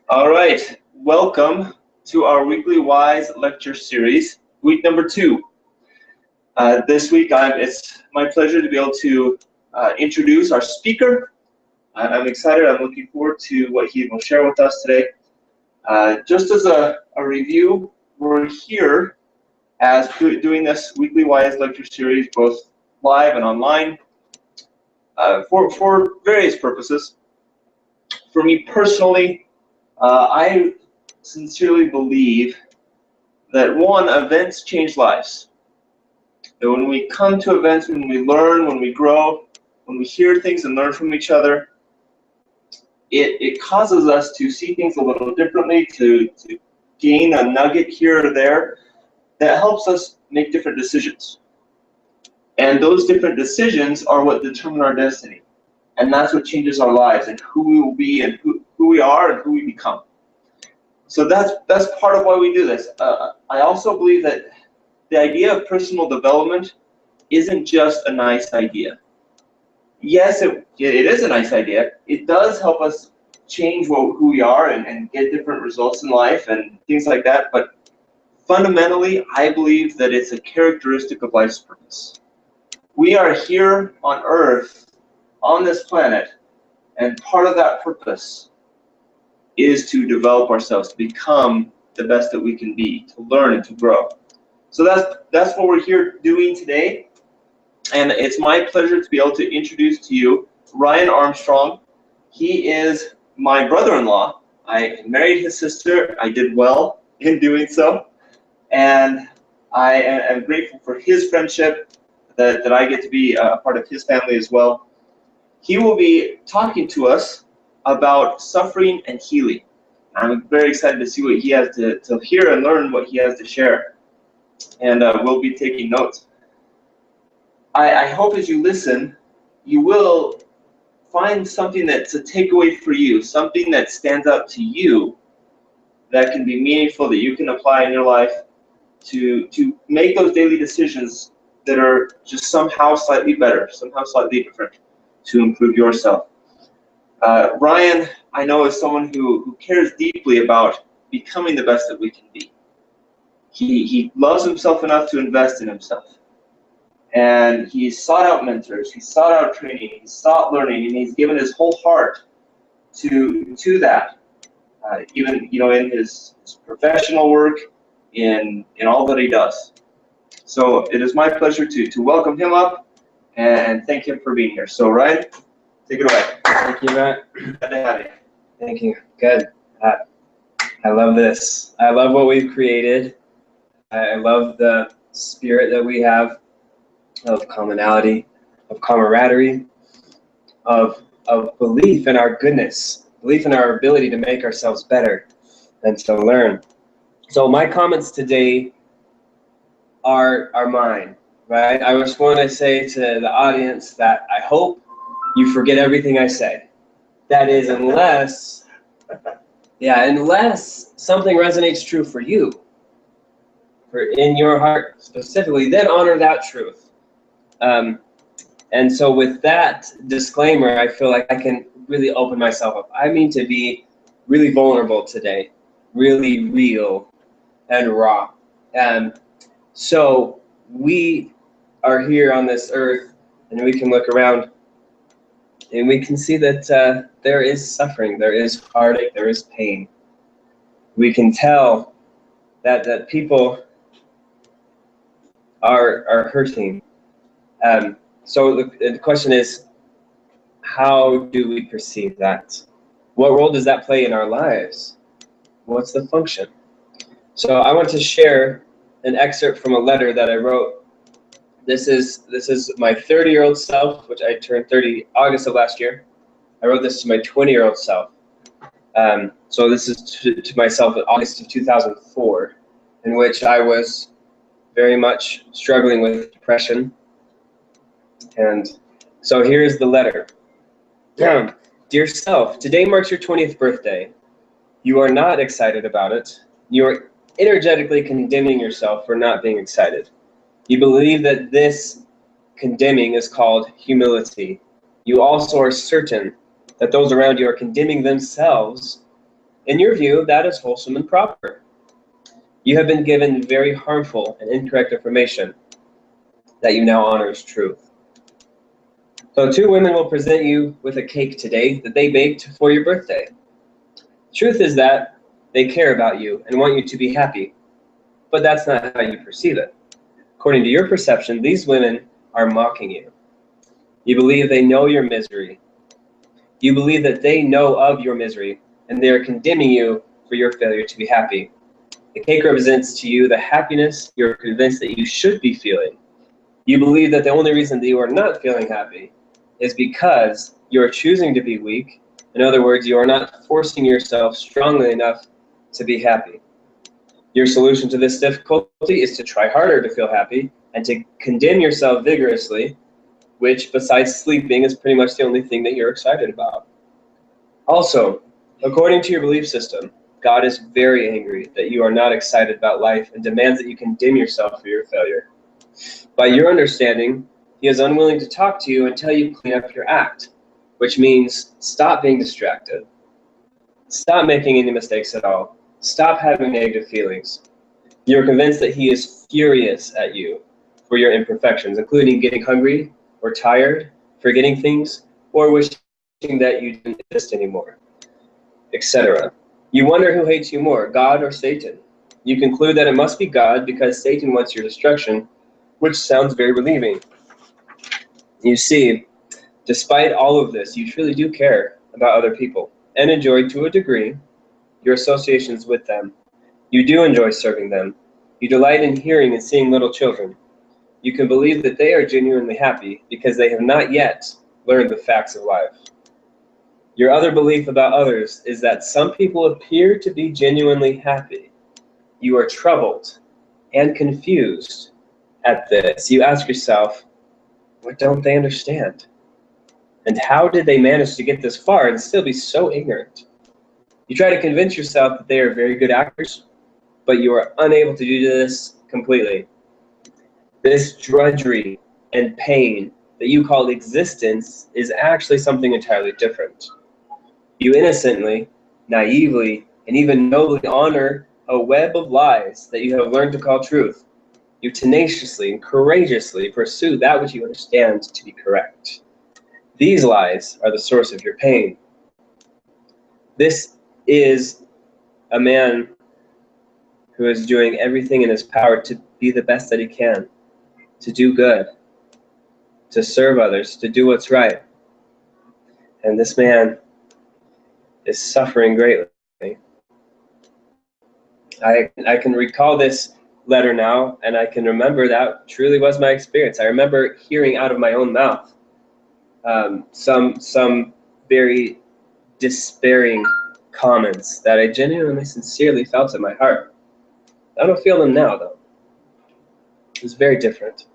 All right, welcome to our weekly WISE lecture series, week number 2. This week, it's my pleasure to be able to introduce our speaker. I'm excited. I'm looking forward to what he will share with us today. Just as a review, we're here as doing this weekly WISE lecture series, both live and online, for various purposes. For me personally, I sincerely believe that one, events change lives. That when we come to events, when we learn, when we grow, when we hear things and learn from each other, it causes us to see things a little differently, to gain a nugget here or there that helps us make different decisions. And those different decisions are what determine our destiny. And that's what changes our lives and who we will be and who we are and who we become. So that's part of why we do this. I also believe that the idea of personal development isn't just a nice idea. Yes, it is a nice idea. It does help us change who we are and get different results in life and things like that. But fundamentally, I believe that it's a characteristic of life's purpose. We are here on Earth, on this planet, and part of that purpose is to develop ourselves, to become the best that we can be, to learn and to grow. So that's what we're here doing today. And it's my pleasure to be able to introduce to you Ryan Armstrong. He is my brother-in-law. I married his sister. I did well in doing so. And I am grateful for his friendship, that I get to be a part of his family as well. He will be talking to us about suffering and healing. I'm very excited to see what he has to hear and learn what he has to share. And we'll be taking notes. I hope as you listen, you will find something that's a takeaway for you, something that stands out to you that can be meaningful, that you can apply in your life to make those daily decisions that are just somehow slightly better, somehow slightly different to improve yourself. Ryan, I know, is someone who cares deeply about becoming the best that we can be. He loves himself enough to invest in himself. And he's sought out mentors, he's sought out training, he's sought learning, and he's given his whole heart to that. Even in his professional work, in all that he does. So it is my pleasure to welcome him up and thank him for being here. So Ryan, take it away. Thank you, Matt. Glad to have you. Thank you. Good. I love this. I love what we've created. I love the spirit that we have of commonality, of camaraderie, of belief in our goodness, belief in our ability to make ourselves better and to learn. So my comments today are mine, right? I just want to say to the audience that I hope you forget everything I say. That is, unless something resonates true for you, for in your heart specifically, then honor that truth. And so with that disclaimer, I feel like I can really open myself up. I mean to be really vulnerable today, really real and raw. So we are here on this earth, and we can look around and we can see that there is suffering, there is heartache, there is pain. We can tell that people are hurting. So the question is, how do we perceive that? What role does that play in our lives? What's the function? So I want to share an excerpt from a letter that I wrote. This is my 30-year-old self, which I turned 30 August of last year. I wrote this to my 20-year-old self. So this is to myself in August of 2004, in which I was very much struggling with depression. And so here's the letter. Dear self, today marks your 20th birthday. You are not excited about it. You are energetically condemning yourself for not being excited. You believe that this condemning is called humility. You also are certain that those around you are condemning themselves In your view, that is wholesome and proper. You have been given very harmful and incorrect information that you now honor as truth. So 2 women will present you with a cake today that they baked for your birthday. Truth is that they care about you and want you to be happy, but that's not how you perceive it. According to your perception, these women are mocking you. You believe they know your misery. You believe that they know of your misery, and they are condemning you for your failure to be happy. The cake represents to you the happiness you're convinced that you should be feeling. You believe that the only reason that you are not feeling happy is because you are choosing to be weak. In other words, you are not forcing yourself strongly enough to be happy. Your solution to this difficulty is to try harder to feel happy and to condemn yourself vigorously, which, besides sleeping, is pretty much the only thing that you're excited about. Also, according to your belief system, God is very angry that you are not excited about life and demands that you condemn yourself for your failure. By your understanding, he is unwilling to talk to you until you clean up your act, which means stop being distracted. Stop making any mistakes at all. Stop having negative feelings. You are convinced that he is furious at you for your imperfections, including getting hungry or tired, forgetting things, or wishing that you didn't exist anymore, etc. You wonder who hates you more, God or Satan. You conclude that it must be God because Satan wants your destruction, which sounds very relieving. You see, despite all of this, you truly do care about other people and enjoy, to a degree, your associations with them. You do enjoy serving them. You delight in hearing and seeing little children. You can believe that they are genuinely happy because they have not yet learned the facts of life. Your other belief about others is that some people appear to be genuinely happy. You are troubled and confused at this. You ask yourself, what don't they understand? And how did they manage to get this far and still be so ignorant? You try to convince yourself that they are very good actors, but you are unable to do this completely. This drudgery and pain that you call existence is actually something entirely different. You innocently, naively, and even nobly honor a web of lies that you have learned to call truth. You tenaciously and courageously pursue that which you understand to be correct. These lies are the source of your pain. This is a man who is doing everything in his power to be the best that he can, to do good, to serve others, to do what's right. And this man is suffering greatly. I can recall this letter now, and I can remember that truly was my experience. I remember hearing out of my own mouth some very despairing comments that I genuinely, sincerely felt in my heart. I don't feel them now, though. It's very different.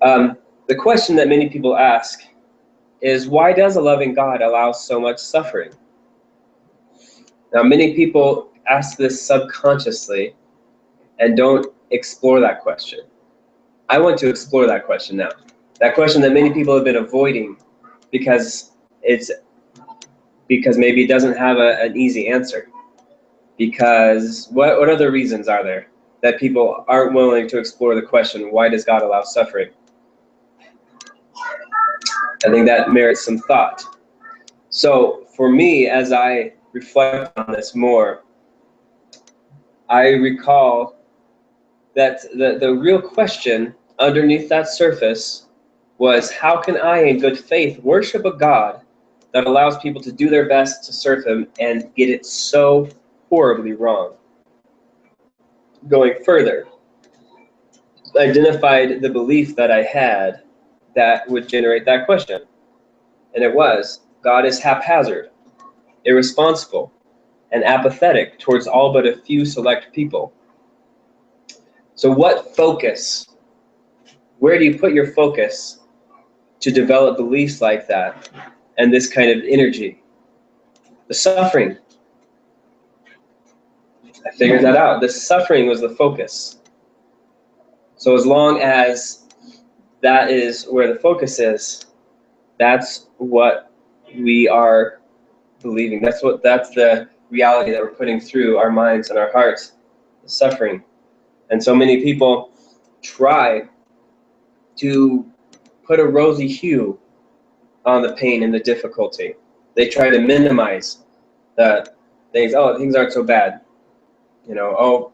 The question that many people ask is, why does a loving God allow so much suffering? Now, many people ask this subconsciously and don't explore that question. I want to explore that question now. That question that many people have been avoiding because maybe it doesn't have an easy answer. Because what other reasons are there that people aren't willing to explore the question, why does God allow suffering? I think that merits some thought. So for me, as I reflect on this more, I recall that the real question underneath that surface was, how can I, in good faith, worship a God that allows people to do their best to serve him and get it so horribly wrong? Going further, I identified the belief that I had that would generate that question. And it was, God is haphazard, irresponsible, and apathetic towards all but a few select people. So what focus, where do you put your focus to develop beliefs like that and this kind of energy? The suffering. I figured that out. The suffering was the focus. So as long as that is where the focus is, that's what we are believing. That's the reality that we're putting through our minds and our hearts, the suffering. And so many people try to put a rosy hue on the pain and the difficulty. They try to minimize the things. Oh, things aren't so bad. Oh,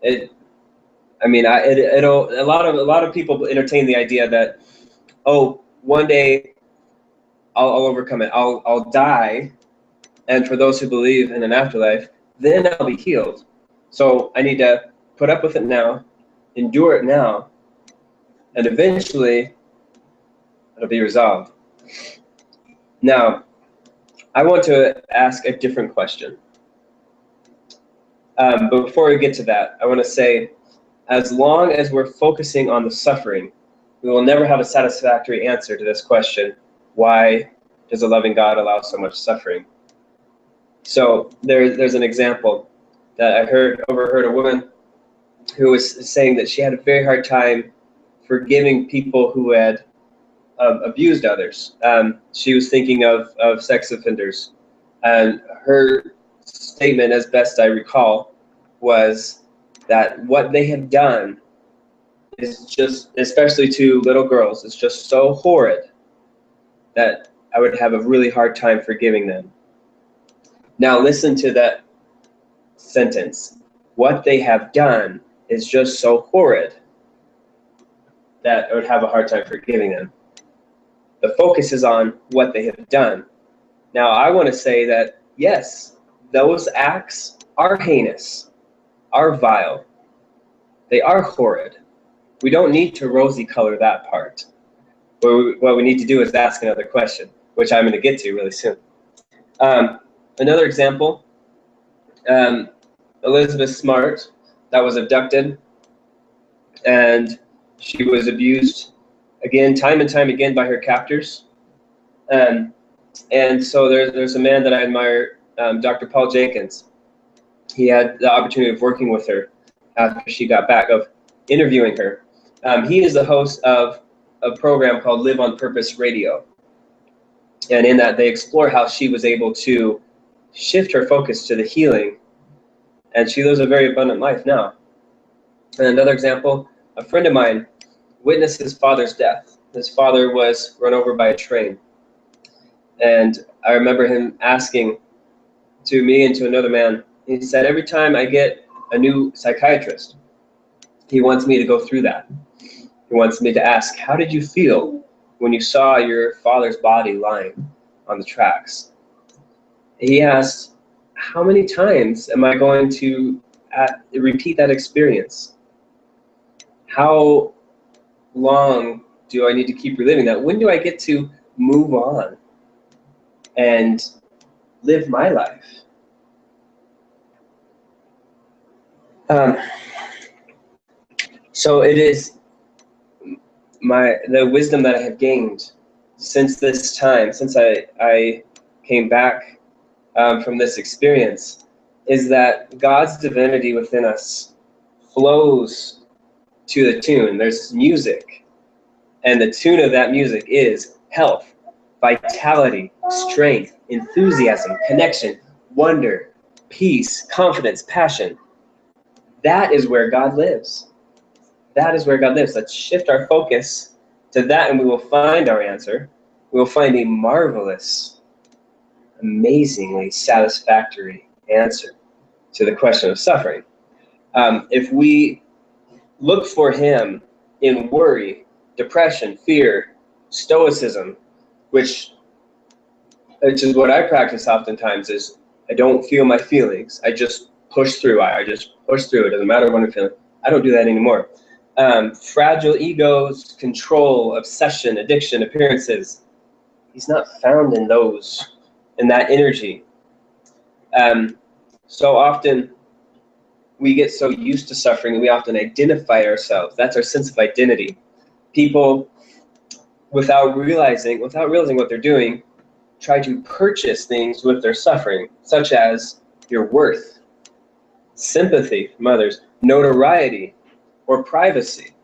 it'll. A lot of people entertain the idea that, oh, one day I'll overcome it. I'll die, and for those who believe in an afterlife, then I'll be healed. So I need to put up with it now, endure it now, and eventually it'll be resolved. Now, I want to ask a different question. But before we get to that, I want to say, as long as we're focusing on the suffering, we will never have a satisfactory answer to this question: why does a loving God allow so much suffering? So there's an example that I overheard a woman who was saying that she had a very hard time forgiving people who had abused others. She was thinking of sex offenders, and her statement, as best I recall, was that what they have done is just, especially to little girls, is just so horrid that I would have a really hard time forgiving them. Now listen to that sentence. What they have done is just so horrid that I would have a hard time forgiving them. The focus is on what they have done. Now I want to say that, yes, those acts are heinous, are vile, they are horrid. We don't need to rosy color that part. What we need to do is ask another question, which I'm going to get to really soon. Another example, Elizabeth Smart, that was abducted, and she was abused again, time and time again, by her captors. And so there's a man that I admire, Dr. Paul Jenkins. He had the opportunity of working with her after she got back, of interviewing her. He is the host of a program called Live on Purpose Radio. And in that, they explore how she was able to shift her focus to the healing. And she lives a very abundant life now. And another example, a friend of mine witnessed his father's death. His father was run over by a train. And I remember him asking to me and to another man, he said, every time I get a new psychiatrist, he wants me to go through that. He wants me to ask, how did you feel when you saw your father's body lying on the tracks? He asked, how many times am I going to repeat that experience? How long do I need to keep reliving that? When do I get to move on and live my life? So it is the wisdom that I have gained since this time, since I came back from this experience, is that God's divinity within us flows to the tune. There's music, and the tune of that music is health, vitality, strength, enthusiasm, connection, wonder, peace, confidence, passion. That is where God lives. That is where God lives. Let's shift our focus to that, and we will find our answer. We will find a marvelous, amazingly satisfactory answer to the question of suffering. If we look for Him in worry, depression, fear, stoicism, which is what I practice oftentimes, is I don't feel my feelings. I just push through. I just push through. It doesn't matter what I'm feeling. I don't do that anymore. Fragile egos, control, obsession, addiction, appearances. He's not found in that energy. So often we get so used to suffering, and we often identify ourselves. That's our sense of identity. People, without realizing what they're doing, try to purchase things with their suffering, such as your worth, sympathy from others, notoriety, or privacy.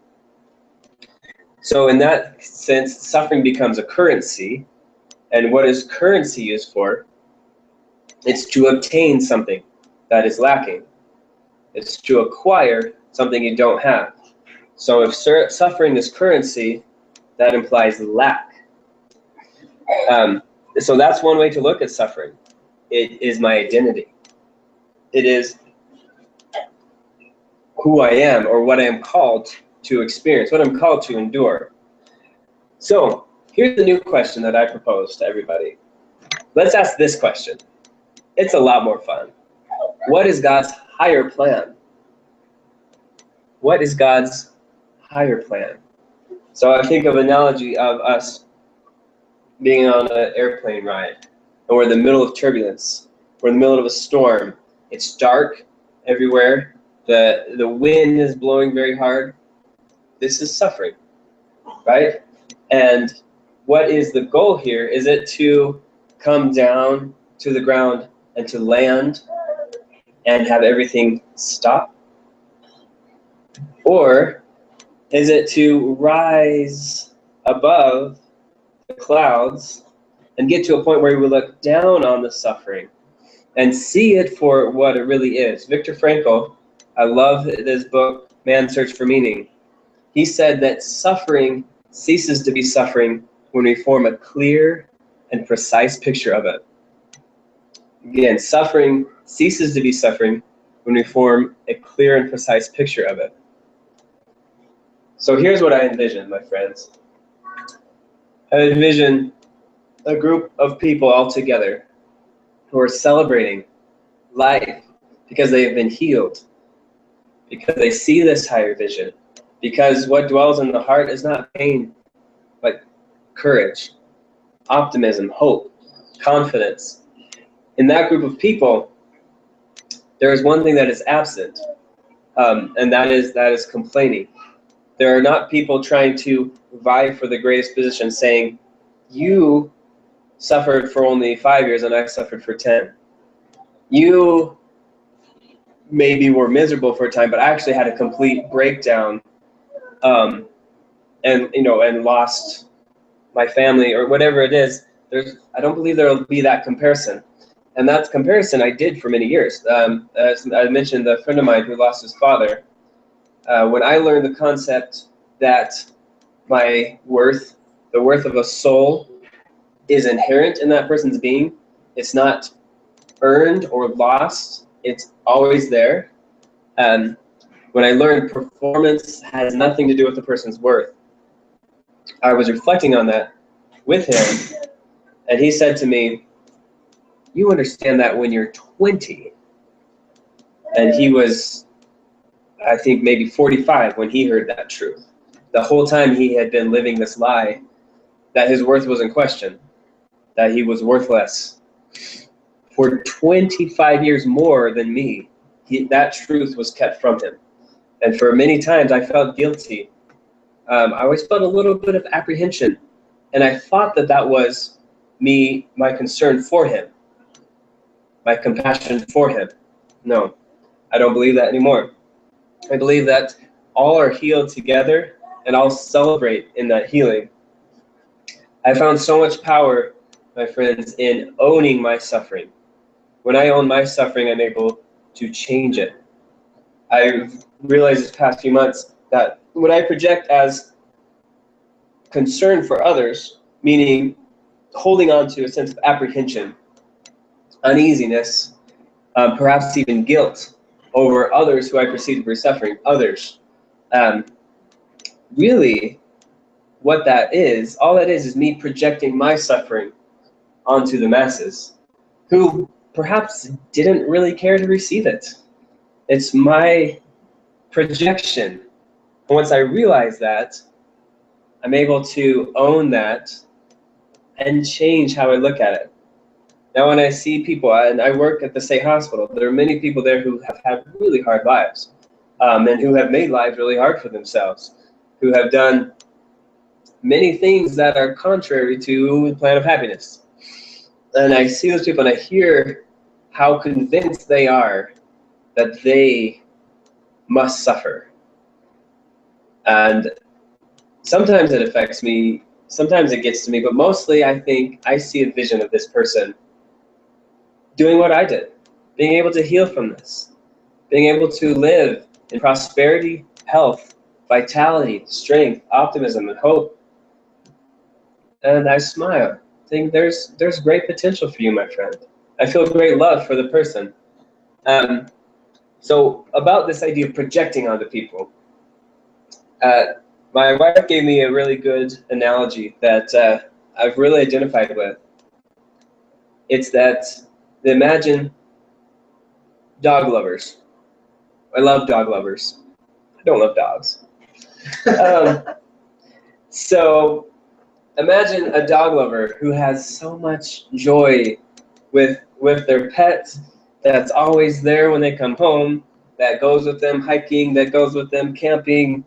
So in that sense, suffering becomes a currency. And what is currency used for? It's to obtain something that is lacking. It's to acquire something you don't have. So if suffering is currency, that implies lack. So that's one way to look at suffering. It is my identity. It is who I am, or what I am called to experience, what I'm called to endure. So here's the new question that I propose to everybody. Let's ask this question. It's a lot more fun. What is God's higher plan? What is God's higher plan? So I think of an analogy of us being on an airplane ride, and we're in the middle of turbulence. We're in the middle of a storm. It's dark everywhere. The wind is blowing very hard. This is suffering, right? And what is the goal here? Is it to come down to the ground and to land and have everything stop? Or is it to rise above the clouds and get to a point where we look down on the suffering and see it for what it really is? Viktor Frankl, I love this book, Man's Search for Meaning. He said that suffering ceases to be suffering when we form a clear and precise picture of it. Again, suffering ceases to be suffering when we form a clear and precise picture of it. So here's what I envision, my friends. I envision a group of people all together who are celebrating life because they have been healed, because they see this higher vision, because what dwells in the heart is not pain, but courage, optimism, hope, confidence. In that group of people, there is one thing that is absent, and that is complaining. There are not people trying to vie for the greatest position, saying, you suffered for only 5 years and I suffered for 10. You maybe were miserable for a time, but I actually had a complete breakdown, and lost my family, or whatever it is. I don't believe there will be that comparison. And that comparison I did for many years. As I mentioned, a friend of mine who lost his father, when I learned the concept that my worth, the worth of a soul, is inherent in that person's being, it's not earned or lost, it's always there. When I learned performance has nothing to do with the person's worth, I was reflecting on that with him, and he said to me, you understand that when you're 20. And he was, I think, maybe 45 when he heard that truth. The whole time he had been living this lie that his worth was in question, that he was worthless. For 25 years more than me, that truth was kept from him. And for many times I felt guilty. I always felt a little bit of apprehension. And I thought that was me, my concern for him, my compassion for him. No, I don't believe that anymore. I believe that all are healed together and all celebrate in that healing. I found so much power, my friends, in owning my suffering. When I own my suffering, I'm able to change it. I've realized this past few months that when I project as concern for others, meaning holding on to a sense of apprehension, uneasiness, perhaps even guilt over others who I perceive to be suffering, others. Really, what that is, all that is me projecting my suffering onto the masses, who perhaps didn't really care to receive it. It's my projection. And once I realize that, I'm able to own that and change how I look at it. Now, when I see people, and I work at the state hospital, there are many people there who have had really hard lives, and who have made lives really hard for themselves, who have done many things that are contrary to the plan of happiness. And I see those people and I hear how convinced they are that they must suffer. And sometimes it affects me, sometimes it gets to me, but mostly I think I see a vision of this person doing what I did, being able to heal from this, being able to live in prosperity, health, vitality, strength, optimism, and hope. And I smile, think there's great potential for you, my friend. I feel great love for the person. So about this idea of projecting onto people, my wife gave me a really good analogy that I've really identified with. It's that, imagine dog lovers. I love dog lovers. I don't love dogs. So imagine a dog lover who has so much joy with their pet, that's always there when they come home, that goes with them hiking, that goes with them camping,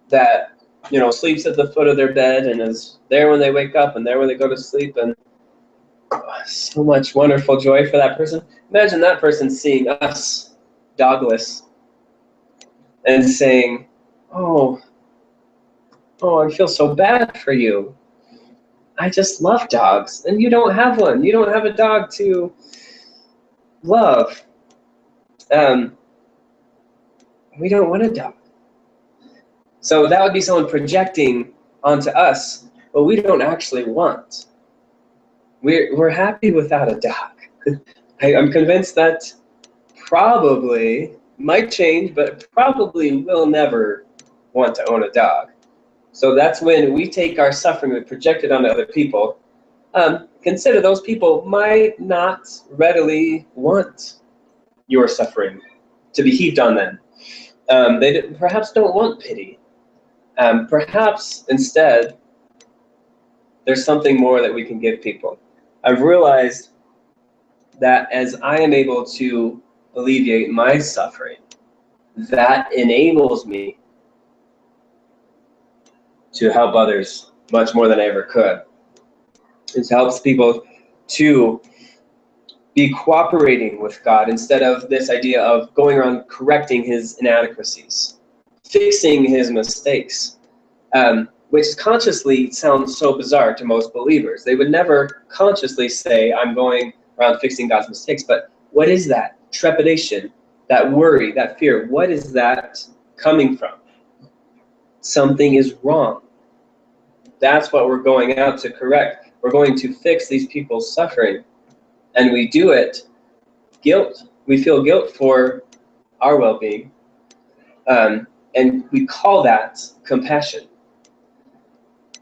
that sleeps at the foot of their bed and is there when they wake up and there when they go to sleep, and so much wonderful joy for that person. Imagine that person seeing us dogless and saying, oh, I feel so bad for you. I just love dogs, and you don't have one. You don't have a dog to love. We don't want a dog. So that would be someone projecting onto us what we don't actually want. We're happy without a dog. I'm convinced that probably might change, but probably will never want to own a dog. So that's when we take our suffering and project it onto other people. Consider those people might not readily want your suffering to be heaped on them. They perhaps don't want pity. Perhaps instead, there's something more that we can give people. I've realized that as I am able to alleviate my suffering, that enables me to help others much more than I ever could. It helps people to be cooperating with God instead of this idea of going around correcting his inadequacies, fixing his mistakes, which consciously sounds so bizarre to most believers. They would never consciously say, I'm going around fixing God's mistakes. But what is that trepidation, that worry, that fear? What is that coming from? Something is wrong. That's what we're going out to correct. We're going to fix these people's suffering. And we do it guilt. We feel guilt for our well-being. And we call that compassion.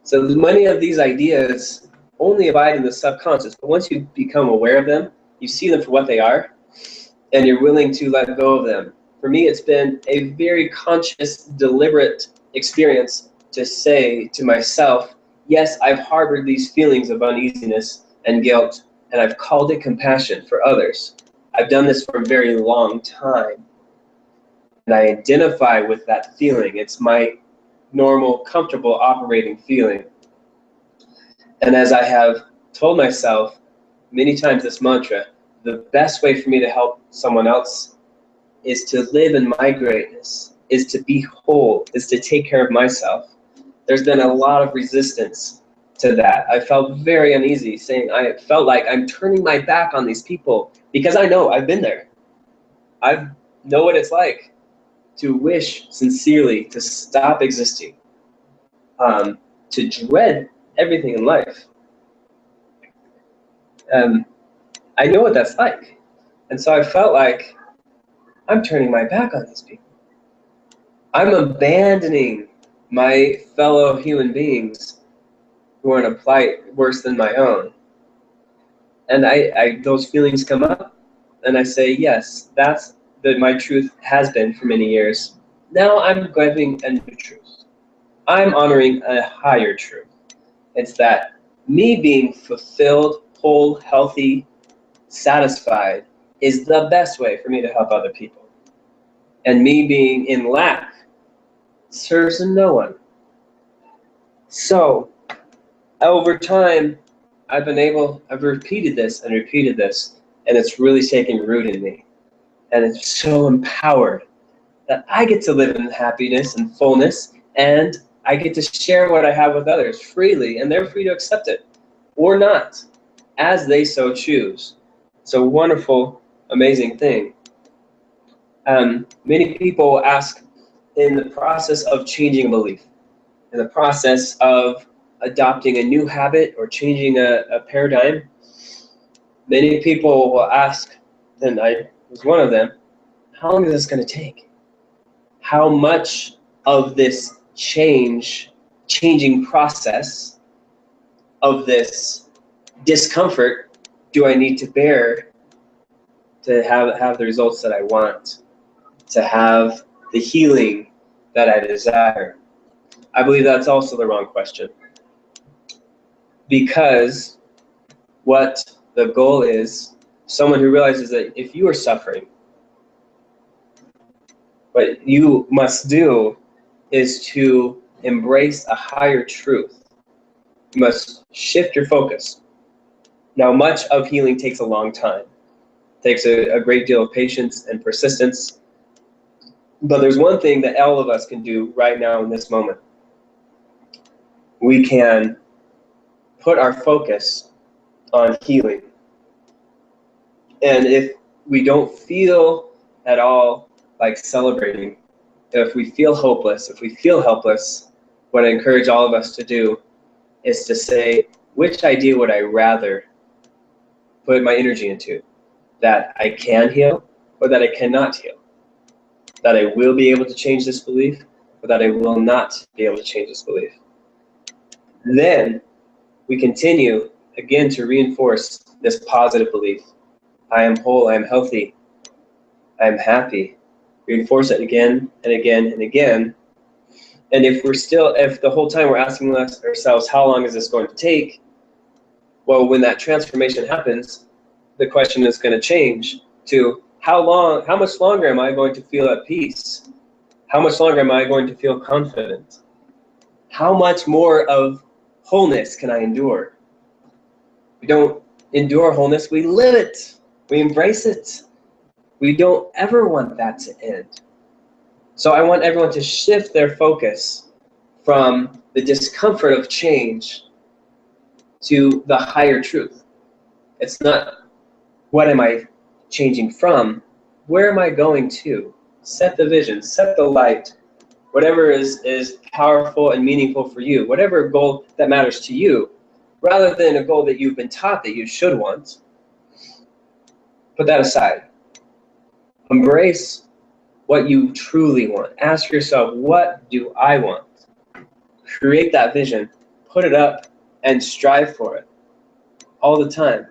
So many of these ideas only abide in the subconscious, but once you become aware of them, you see them for what they are, and you're willing to let go of them. For me, it's been a very conscious, deliberate experience to say to myself, yes, I've harbored these feelings of uneasiness and guilt, and I've called it compassion for others. I've done this for a very long time, and I identify with that feeling. It's my normal, comfortable operating feeling. And as I have told myself many times this mantra, the best way for me to help someone else is to live in my greatness, is to be whole, is to take care of myself. There's been a lot of resistance to that. I felt very uneasy saying I felt like I'm turning my back on these people because I know I've been there. I know what it's like to wish sincerely to stop existing, to dread everything in life. I know what that's like. And so I felt like I'm turning my back on these people. I'm abandoning my fellow human beings who are in a plight worse than my own. And I those feelings come up, and I say, yes, that's my truth has been for many years. Now I'm grabbing a new truth. I'm honoring a higher truth. It's that me being fulfilled, whole, healthy, satisfied is the best way for me to help other people. And me being in lack serves no one. So over time, I've repeated this, and it's really taken root in me. And it's so empowered that I get to live in happiness and fullness, and I get to share what I have with others freely, and they're free to accept it or not, as they so choose. It's a wonderful, amazing thing. Many people ask, in the process of changing a belief, in the process of adopting a new habit or changing a paradigm, many people will ask, and I was one of them, how long is this going to take? How much of this changing process, of this discomfort, do I need to bear to have the results that I want, to have the healing that I desire? I believe that's also the wrong question. Because what the goal is, someone who realizes that if you are suffering, what you must do is to embrace a higher truth. You must shift your focus. Now, much of healing takes a long time. It takes a great deal of patience and persistence. But there's one thing that all of us can do right now in this moment. We can put our focus on healing. And if we don't feel at all like celebrating, if we feel hopeless, if we feel helpless, what I encourage all of us to do is to say, which idea would I rather put my energy into? That I can heal or that I cannot heal? That I will be able to change this belief or that I will not be able to change this belief? Then we continue again to reinforce this positive belief. I am whole, I am healthy, I am happy. Reinforce it again and again and again. And if the whole time we're asking ourselves, how long is this going to take? Well, when that transformation happens, the question is going to change to how much longer am I going to feel at peace? How much longer am I going to feel confident? How much more of wholeness can I endure? We don't endure wholeness, we live it. We embrace it. We don't ever want that to end. So I want everyone to shift their focus from the discomfort of change to the higher truth. It's not what am I changing from, where am I going to? Set the vision, set the light, whatever is powerful and meaningful for you, whatever goal that matters to you, rather than a goal that you've been taught that you should want. Put that aside. Embrace what you truly want. Ask yourself, what do I want? Create that vision, put it up, and strive for it all the time.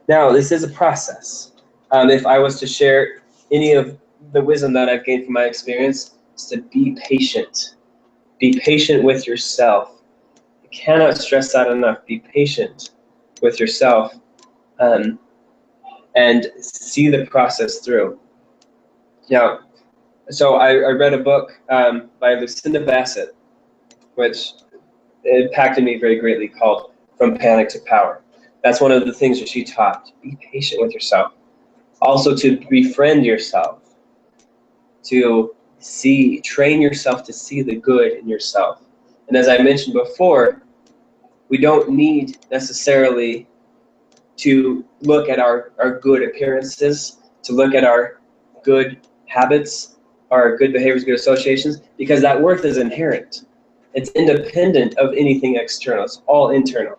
Now, this is a process. If I was to share any of the wisdom that I've gained from my experience, is to be patient. Be patient with yourself. You cannot stress that enough. Be patient with yourself and see the process through. Now, so I read a book by Lucinda Bassett, which impacted me very greatly, called From Panic to Power. That's one of the things that she taught. Be patient with yourself. Also to befriend yourself, to train yourself to see the good in yourself. And as I mentioned before, we don't need necessarily to look at our good appearances, to look at our good habits, our good behaviors, good associations, because that worth is inherent. It's independent of anything external. It's all internal.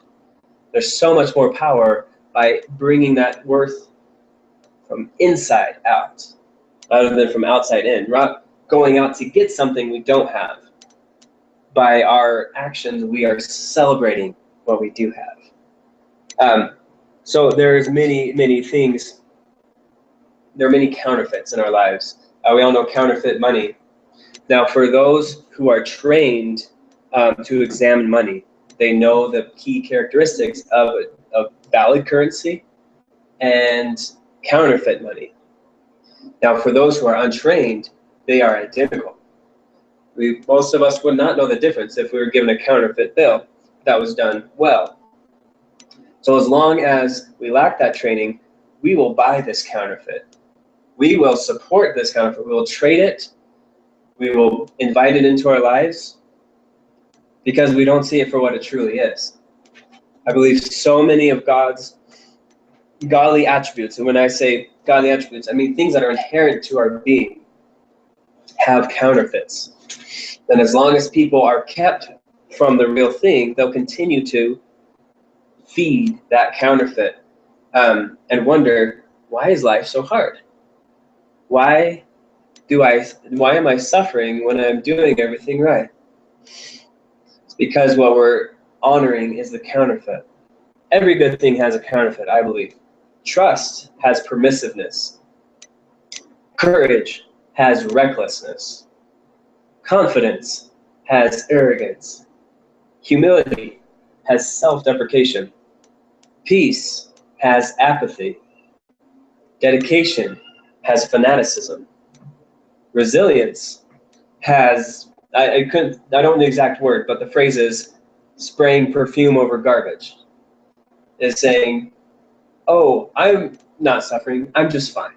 There's so much more power by bringing that worth from inside out rather than from outside in. We're not going out to get something we don't have. By our actions, we are celebrating what we do have. So there's many things. There are many counterfeits in our lives. We all know counterfeit money. Now, for those who are trained to examine money, they know the key characteristics of valid currency and counterfeit money. Now, for those who are untrained, they are identical. Most of us would not know the difference if we were given a counterfeit bill that was done well. So as long as we lack that training, we will buy this counterfeit. We will support this counterfeit. We will trade it. We will invite it into our lives because we don't see it for what it truly is. I believe so many of God's godly attributes. And when I say godly attributes, I mean things that are inherent to our being have counterfeits. And as long as people are kept from the real thing, they'll continue to feed that counterfeit and wonder, why is life so hard? Why am I suffering when I'm doing everything right? It's because what we're honoring is the counterfeit. Every good thing has a counterfeit, I believe. Trust has permissiveness. Courage has recklessness. Confidence has arrogance. Humility has self-deprecation. Peace has apathy. Dedication has fanaticism. Resilience has, I don't know the exact word, but the phrase is spraying perfume over garbage. Is saying, oh, I'm not suffering, I'm just fine.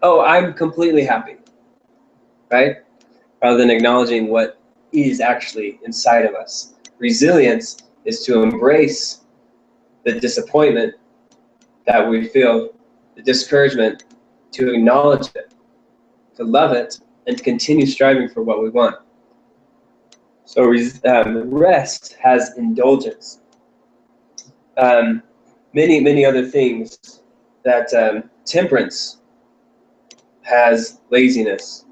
Oh, I'm completely happy, right? Rather than acknowledging what is actually inside of us. Resilience is to embrace the disappointment that we feel, the discouragement, to acknowledge it, to love it, and to continue striving for what we want. So rest has indulgence. Many other things that temperance has laziness.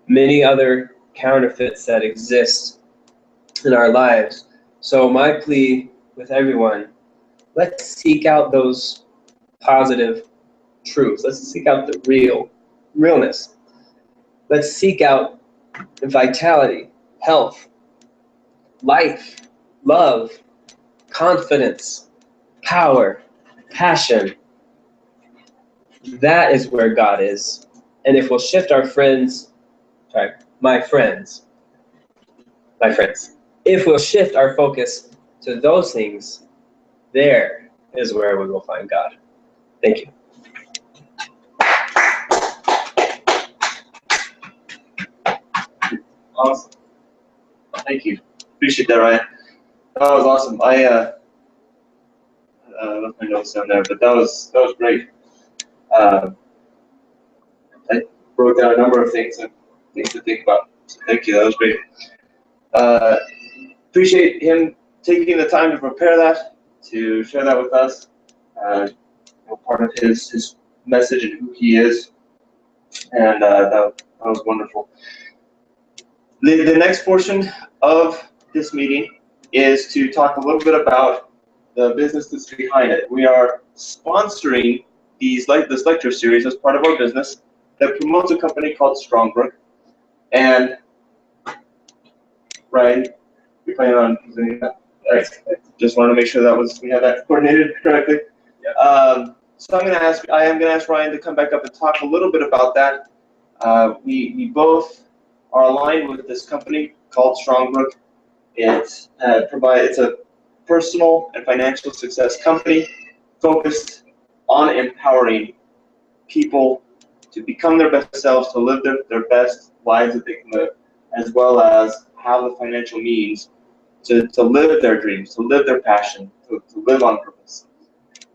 Many other counterfeits that exist in our lives. So my plea with everyone, let's seek out those positive truths. Let's seek out the realness. Let's seek out vitality, health, life, love, confidence, power, passion. That is where God is. And if we'll shift my friends, if we'll shift our focus to those things, there is where we will find God. Thank you. Awesome. Thank you. Appreciate that, Ryan. That was awesome. I left my notes down there, but that was great. I wrote down a number of things and things to think about. So thank you. That was great. Appreciate him taking the time to prepare that, to share that with us. Part of his message and who he is, and that was wonderful. The next portion of this meeting is to talk a little bit about the business that's behind it. We are sponsoring this lecture series as part of our business that promotes a company called Strongbrook. And Ryan, you plan on presenting that? Right. Just wanted to make sure we have that coordinated correctly. Yeah. So I am going to ask Ryan to come back up and talk a little bit about that. We both are aligned with this company called Strongbrook. It's a personal and financial success company focused on empowering people to become their best selves, to live their best lives that they can live, as well as have the financial means to live their dreams, to live their passion, to live on purpose.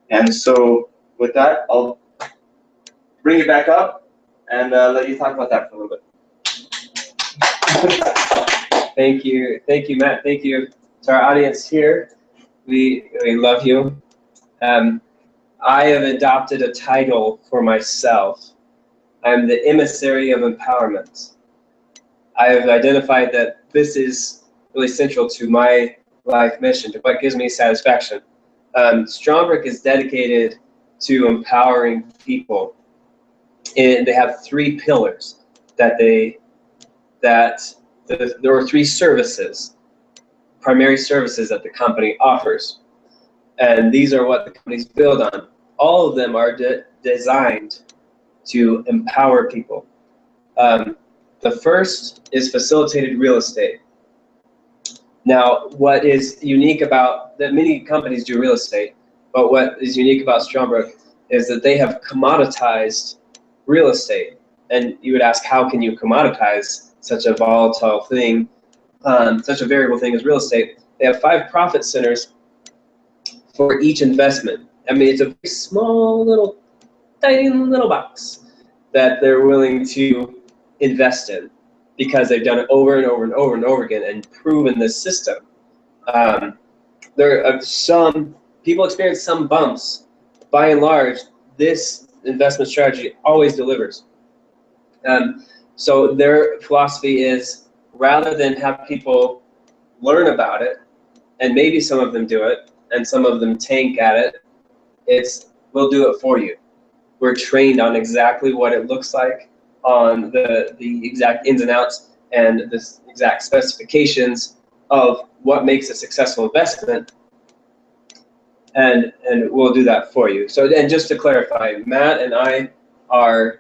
And so with that, I'll bring it back up and let you talk about that for a little bit. Thank you, Matt. Thank you to our audience here. We love you. I have adopted a title for myself. I'm the emissary of empowerment. I have identified that this is really central to my life mission, to what gives me satisfaction. Strongbrook is dedicated to empowering people. And they have 3 pillars there are 3 services, primary services that the company offers. And these are what the companies build on. All of them are designed to empower people. The first is facilitated real estate. Now, what is unique about that, many companies do real estate, but what is unique about Strongbrook is that they have commoditized real estate. And you would ask, how can you commoditize such a volatile thing, such a variable thing as real estate? They have 5 profit centers for each investment. I mean, it's a very small little, tiny little box that they're willing to invest in because they've done it over and over and over and over again and proven this system. There are some people experience some bumps. By and large, this investment strategy always delivers. So their philosophy is, rather than have people learn about it, and maybe some of them do it, and some of them tank at it, it's, we'll do it for you. We're trained on exactly what it looks like, on the exact ins and outs and the exact specifications of what makes a successful investment, and we'll do that for you. So, and just to clarify, Matt and I are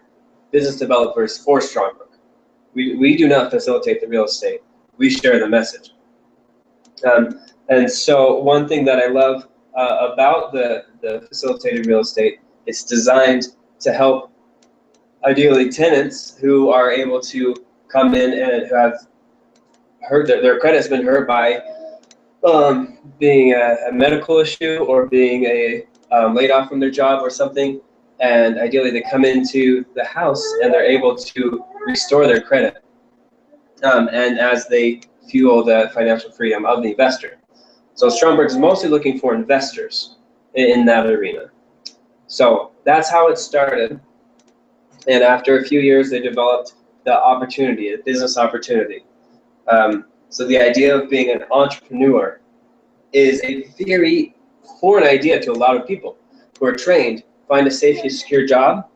business developers for Strongbrook. We do not facilitate the real estate. We share the message. And so one thing that I love about the facilitated real estate, it's designed to help ideally tenants who are able to come in and who have heard that their credit's been hurt by being a medical issue or being laid off from their job or something, and ideally they come into the house and they're able to restore their credit, and as they fuel the financial freedom of the investor. So Strongbrook is mostly looking for investors in that arena. So that's how it started. And after a few years, they developed the opportunity, a business opportunity. So the idea of being an entrepreneur is a very foreign idea to a lot of people who are trained. Find a safe and secure job,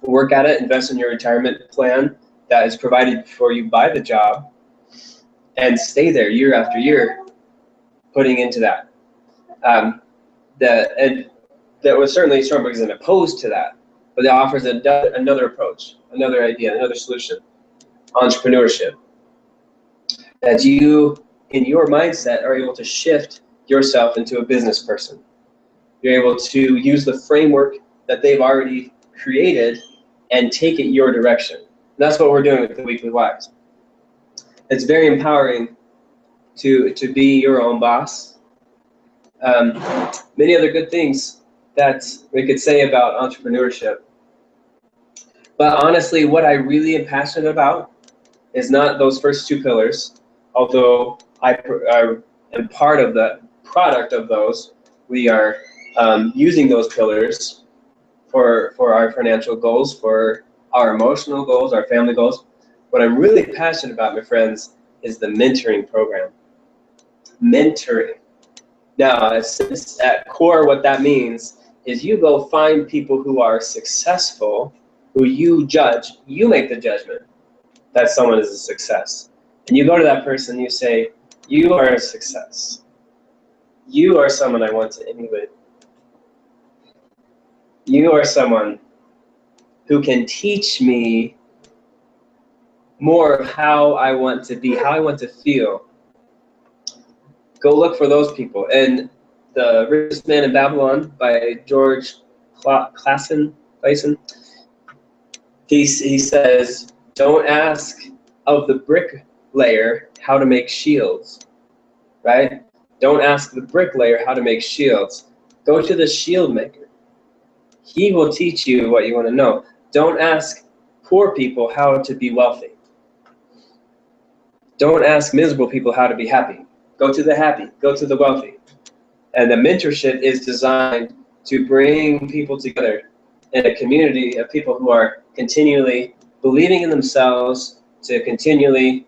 work at it, invest in your retirement plan that is provided for you by the job, and stay there year after year, putting into that. And that was certainly Strongbrook isn't opposed to that, but it offers another approach, another idea, another solution: entrepreneurship. That you, in your mindset, are able to shift yourself into a business person. You're able to use the framework that they've already created and take it your direction. And that's what we're doing with the Weekly Wise. It's very empowering to be your own boss. Many other good things that we could say about entrepreneurship. But honestly, what I really am passionate about is not those first two pillars, although I am part of the product of those. We are using those pillars for our financial goals, for our emotional goals, our family goals. What I'm really passionate about, my friends, is the mentoring program. Mentoring. Now, at core, what that means is you go find people who are successful, who you judge, you make the judgment that someone is a success. And you go to that person and you say, you are a success. You are someone I want to emulate. You are someone who can teach me more of how I want to be, how I want to feel. Go look for those people. And The Richest Man in Babylon by George Clason, he says, don't ask of the bricklayer how to make shields, right? Don't ask the bricklayer how to make shields. Go to the shield maker. He will teach you what you want to know. Don't ask poor people how to be wealthy. Don't ask miserable people how to be happy. Go to the happy. Go to the wealthy. And the mentorship is designed to bring people together in a community of people who are continually believing in themselves, to continually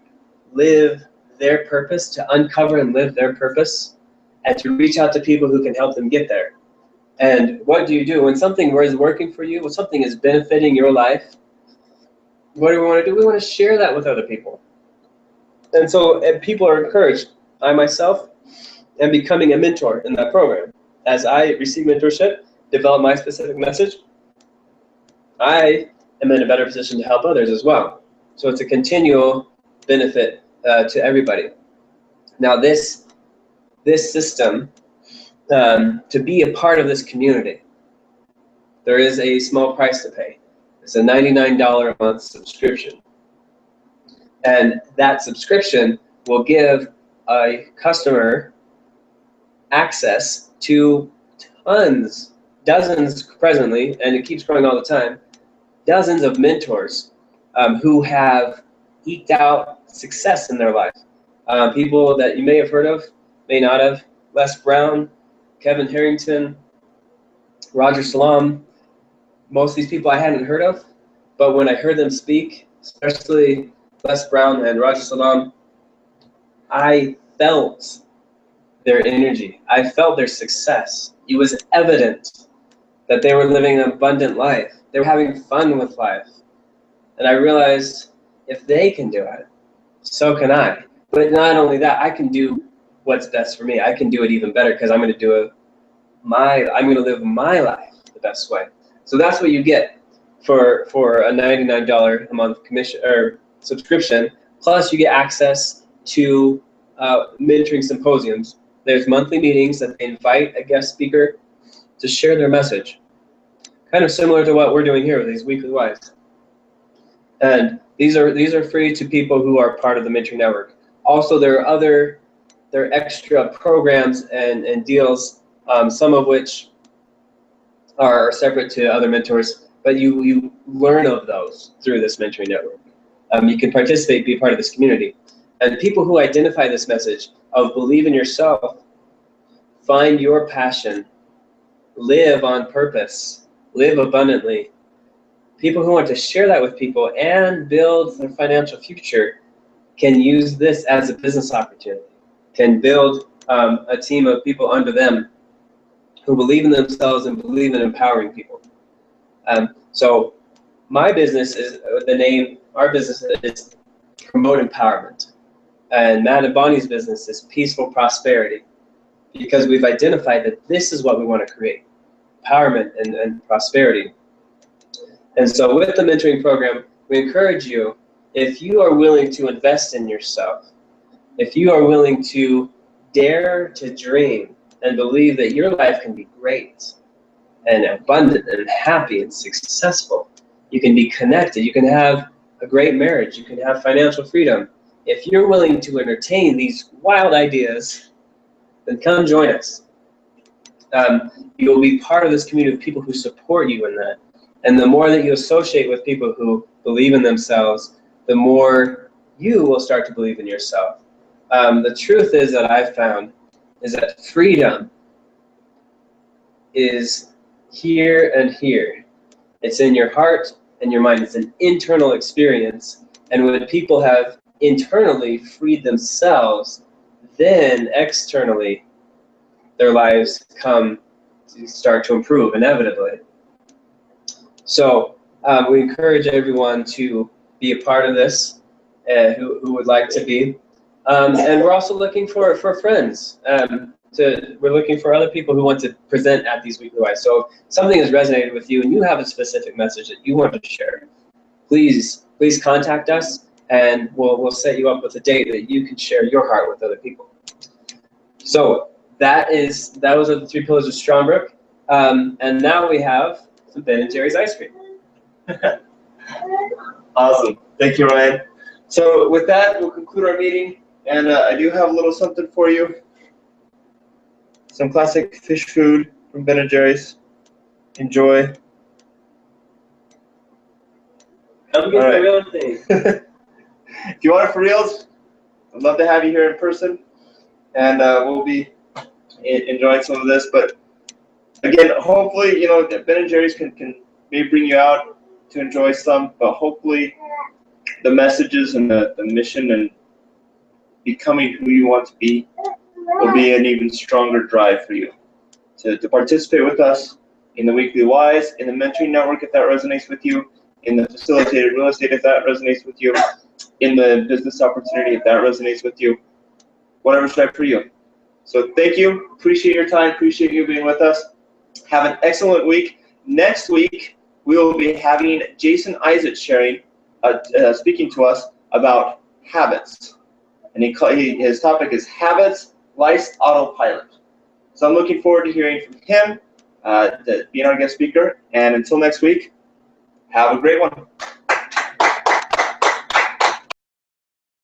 live their purpose, to uncover and live their purpose, and to reach out to people who can help them get there. And what do you do when something is working for you, when something is benefiting your life? What do we want to do? We want to share that with other people. And so people are encouraged. I myself am becoming a mentor in that program. As I receive mentorship, develop my specific message, I am in a better position to help others as well. So it's a continual benefit to everybody. Now this system, to be a part of this community, there is a small price to pay. It's a $99 a month subscription. And that subscription will give a customer access to tons, dozens presently, and it keeps growing all the time, dozens of mentors who have eked out success in their life. People that you may have heard of, may not have. Les Brown, Kevin Harrington, Roger Salam. Most of these people I hadn't heard of, but when I heard them speak, especially Les Brown and Roger Salam, I felt their energy. I felt their success. It was evident that they were living an abundant life. They were having fun with life. And I realized if they can do it, so can I. But not only that, I can do what's best for me. I can do it even better because I'm going to live my life the best way. So that's what you get for a $99 a month commission or subscription. Plus, you get access to mentoring symposiums. There's monthly meetings that they invite a guest speaker to share their message. Kind of similar to what we're doing here with these weekly whys. And these are free to people who are part of the mentoring network. Also, there are extra programs and deals, some of which are separate to other mentors, but you learn of those through this mentoring network. You can participate, be part of this community. And people who identify this message of believe in yourself, find your passion, live on purpose, live abundantly. People who want to share that with people and build their financial future can use this as a business opportunity, can build a team of people under them who believe in themselves and believe in empowering people. So my business is, our business is Promote Empowerment. And Matt and Bonnie's business is Peaceful Prosperity, because we've identified that this is what we want to create, empowerment and prosperity. And so with the mentoring program, we encourage you, if you are willing to invest in yourself, if you are willing to dare to dream and believe that your life can be great and abundant and happy and successful, you can be connected, you can have a great marriage, you can have financial freedom. If you're willing to entertain these wild ideas, then come join us. You'll be part of this community of people who support you in that. And the more that you associate with people who believe in themselves, the more you will start to believe in yourself. The truth is that I've found is that freedom is here and here. It's in your heart and your mind. It's an internal experience. And when people have internally freed themselves, then externally their lives start to improve inevitably. So we encourage everyone to be a part of this, who would like to be. And we're also looking for friends. We're looking for other people who want to present at these weekly whys. So if something has resonated with you and you have a specific message that you want to share, please contact us, and we'll set you up with a date that you can share your heart with other people. So those are the 3 pillars of Strongbrook. And now we have some Ben & Jerry's ice cream. Awesome. Thank you, Ryan. So with that, we'll conclude our meeting. And I do have a little something for you. Some classic fish food from Ben & Jerry's. Enjoy. Come get the real thing. If you want it for reals, I'd love to have you here in person. And we'll be enjoying some of this. But again, hopefully, Ben & Jerry's can maybe bring you out to enjoy some. But hopefully the messages and the mission and becoming who you want to be will be an even stronger drive for you to participate with us in the weekly whys, in the mentoring network if that resonates with you, in the facilitated real estate if that resonates with you, in the business opportunity if that resonates with you, whatever's right for you. So thank you. Appreciate your time. Appreciate you being with us. Have an excellent week. Next week, we will be having Jason Isaac speaking to us about habits. And his topic is habits, life's autopilot. So I'm looking forward to hearing from him, being our guest speaker. And until next week, have a great one.